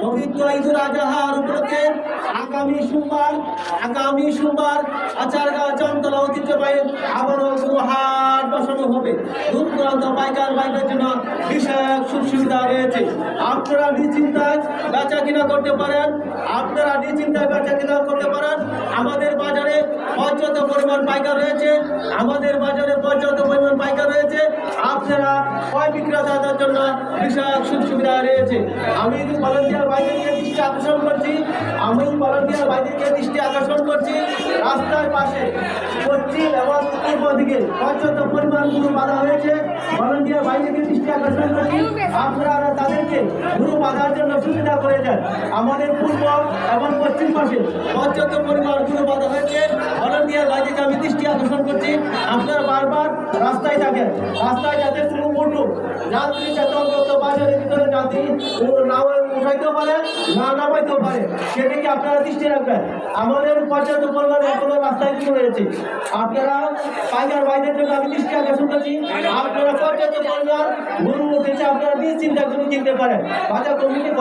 পবিত্র ঈদুল আজহার উপলক্ষে আগামী সোমবার আচারগাঁও জামতলা ঐতিহ্যবাহী আবারও হাট বসানো হবে। দূর দূরান্ত পাইকার ভাইদের জন্য বিশেষ সুযোগ সুবিধা রয়েছে। আপনারা নিশ্চিন্তায় বেচা কিনা করতে পারেন। আমাদের বাজারে পর্যাপ্ত পরিমাণ পাইকার রয়েছে। আপনারা ক্রয় বিক্রেতাদের জন্য বিশেষ সুযোগ সুবিধা রয়েছে। আমি ভলান্টিয়ার ভাইদেরকে দৃষ্টি আকর্ষণ করছি রাস্তার পাশে পশ্চিম এবং পূর্ব দিকে পর্যাপ্ত পরিমাণ গরু বাঁধা হয়েছে। ভলান্টিয়ার ভাইদেরকে দৃষ্টি আকর্ষণ করছি আপনারা তাদেরকে গরু বাঁধার জন্য সুবিধা করে দেন। আমাদের পূর্ব এবং পশ্চিম পাশে পর্যাপ্ত পরিমাণ গরু বাঁধা হয়েছে। ভলান্টিয়ার ভাইদেরকে আমি দৃষ্টি আকর্ষণ করছি আপনারা বারবার রাস্তায় থাকেন। রাস্তায় যাতে কোনো মোটর যাত্রী বাজারের ভিতরে যাত্রী উঠাইতেও পারে না নামাইতেও পারে, সেদিকে আপনারা দৃষ্টি রাখবেন। আমাদের পর্যাপ্ত পরিমাণে এখনো রাস্তায় কিছু রয়েছে। আপনারা পাইকার ভাইদের জন্য আমি দৃষ্টি আকর্ষণ করছি আপনারা পর্যাপ্ত পরিমাণ গরু উঠেছে, আপনারা নিশ্চিন্তা গরু কিনতে পারেন। বাজার কমিটি